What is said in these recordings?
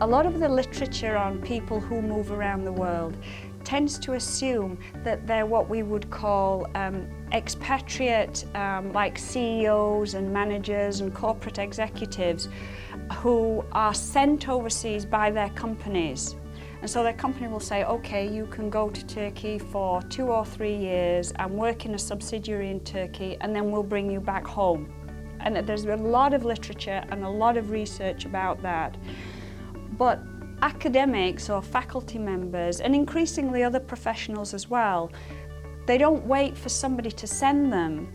A lot of the literature on people who move around the world tends to assume that they're what we would call expatriate, like CEOs and managers and corporate executives who are sent overseas by their companies. And so their company will say, okay, you can go to Turkey for 2 or 3 years and work in a subsidiary in Turkey, and then we'll bring you back home. And there's a lot of literature and a lot of research about that. But academics or faculty members, and increasingly other professionals as well, they don't wait for somebody to send them.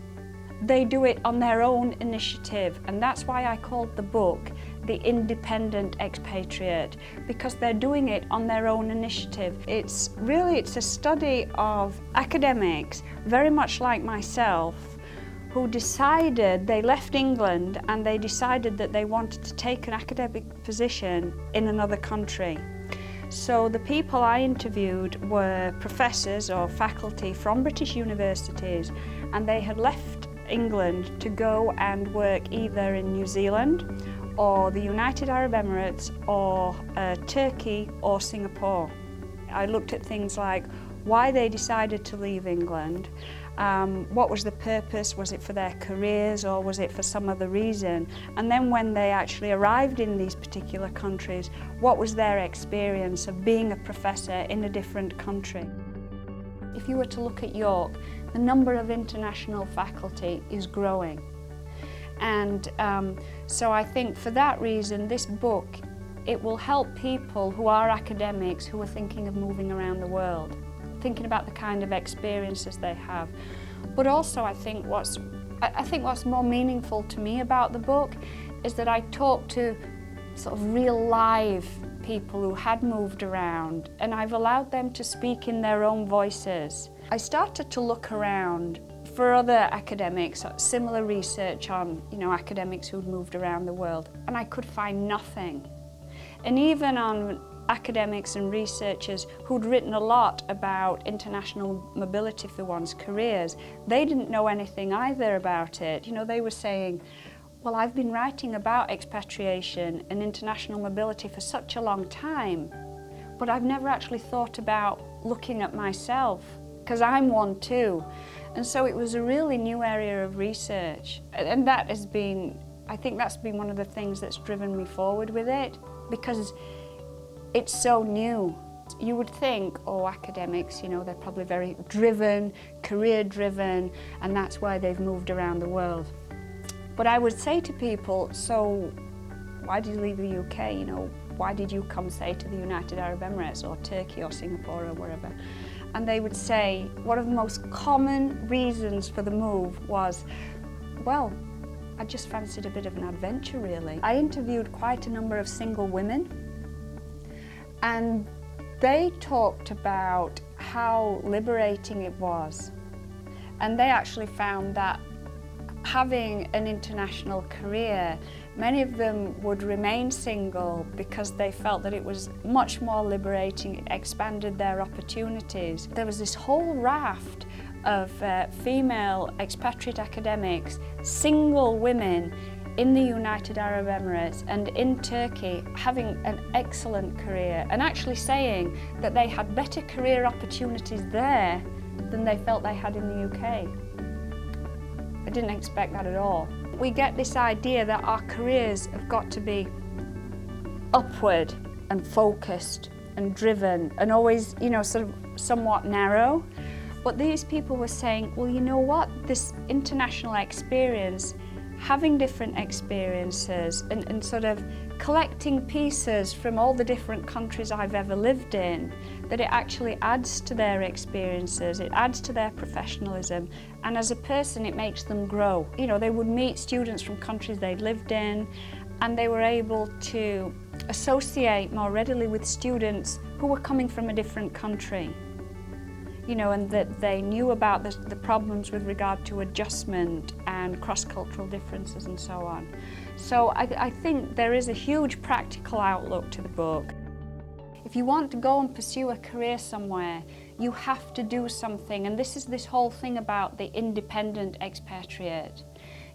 They do it on their own initiative, and that's why I called the book The Independent Expatriate, because they're doing it on their own initiative. It's a study of academics, very much like myself, who decided, they left England and they decided that they wanted to take an academic position in another country. So the people I interviewed were professors or faculty from British universities, and they had left England to go and work either in New Zealand or the United Arab Emirates or Turkey or Singapore. I looked at things like why they decided to leave England, what was the purpose, was it for their careers or was it for some other reason? And then when they actually arrived in these particular countries, what was their experience of being a professor in a different country? If you were to look at York, the number of international faculty is growing. And so I think for that reason, this book, it will help people who are academics who are thinking of moving around the world, thinking about the kind of experiences they have. But also I think what's more meaningful to me about the book is that I talk to sort of real live people who had moved around, and I've allowed them to speak in their own voices. I started to look around for other academics, similar research on, academics who'd moved around the world, and I could find nothing. And even on academics and researchers who'd written a lot about international mobility for one's careers, they didn't know anything either about it. They were saying, well, I've been writing about expatriation and international mobility for such a long time, but I've never actually thought about looking at myself, because I'm one too. And so it was a really new area of research, and I think that's been one of the things that's driven me forward with it, because it's so new. You would think, academics, they're probably very driven, career-driven, and that's why they've moved around the world. But I would say to people, so why did you leave the UK? Why did you come, say, to the United Arab Emirates or Turkey or Singapore or wherever? And they would say one of the most common reasons for the move was, well, I just fancied a bit of an adventure, really. I interviewed quite a number of single women, and they talked about how liberating it was. And they actually found that having an international career, many of them would remain single because they felt that it was much more liberating, it expanded their opportunities. There was this whole raft of female expatriate academics, single women in the United Arab Emirates and in Turkey, having an excellent career and actually saying that they had better career opportunities there than they felt they had in the UK. I didn't expect that at all. We get this idea that our careers have got to be upward and focused and driven and always, sort of somewhat narrow. But these people were saying, well, you know what, this international experience, having different experiences and sort of collecting pieces from all the different countries I've ever lived in, that it actually adds to their experiences, it adds to their professionalism, and as a person it makes them grow. They would meet students from countries they'd lived in, and they were able to associate more readily with students who were coming from a different country. And that they knew about the problems with regard to adjustment and cross-cultural differences and so on. So I think there is a huge practical outlook to the book. If you want to go and pursue a career somewhere, you have to do something, and this is this whole thing about the independent expatriate.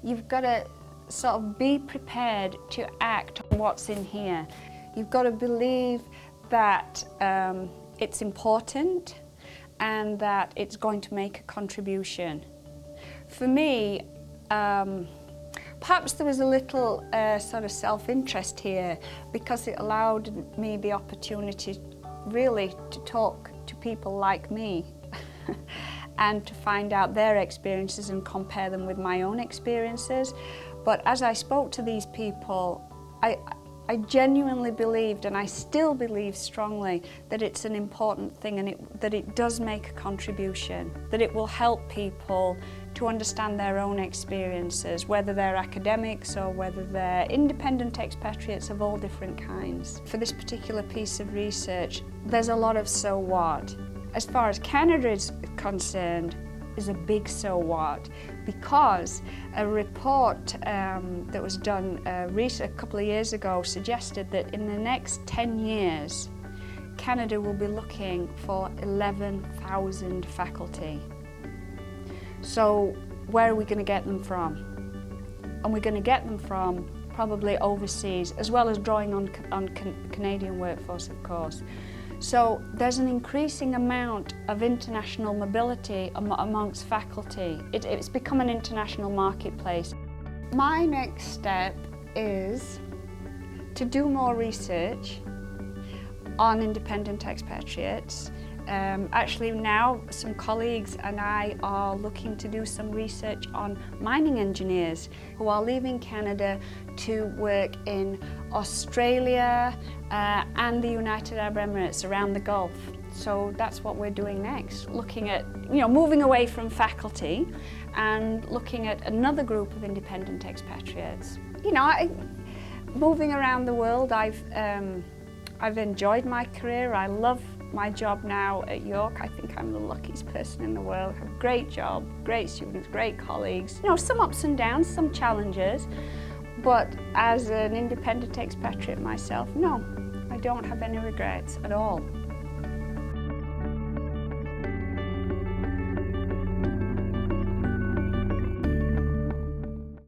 You've got to sort of be prepared to act on what's in here. You've got to believe that it's important and that it's going to make a contribution. For me, perhaps there was a little sort of self-interest here, because it allowed me the opportunity really to talk to people like me and to find out their experiences and compare them with my own experiences. But as I spoke to these people, I genuinely believed, and I still believe strongly, that it's an important thing, and that it does make a contribution, that it will help people to understand their own experiences, whether they're academics or whether they're independent expatriates of all different kinds. For this particular piece of research, there's a lot of so what. As far as Canada is concerned, is a big so what, because a report that was done a couple of years ago suggested that in the next 10 years, Canada will be looking for 11,000 faculty. So where are we going to get them from? And we're going to get them from probably overseas, as well as drawing on Canadian workforce, of course. So there's an increasing amount of international mobility amongst faculty. It's become an international marketplace. My next step is to do more research on independent expatriates. Actually now some colleagues and I are looking to do some research on mining engineers who are leaving Canada to work in Australia and the United Arab Emirates around the Gulf. So that's what we're doing next, looking at, moving away from faculty and looking at another group of independent expatriates. Moving around the world, I've enjoyed my career. I love my job now at York. I think I'm the luckiest person in the world. I have a great job, great students, great colleagues. Some ups and downs, some challenges, but as an independent expatriate myself, no, I don't have any regrets at all.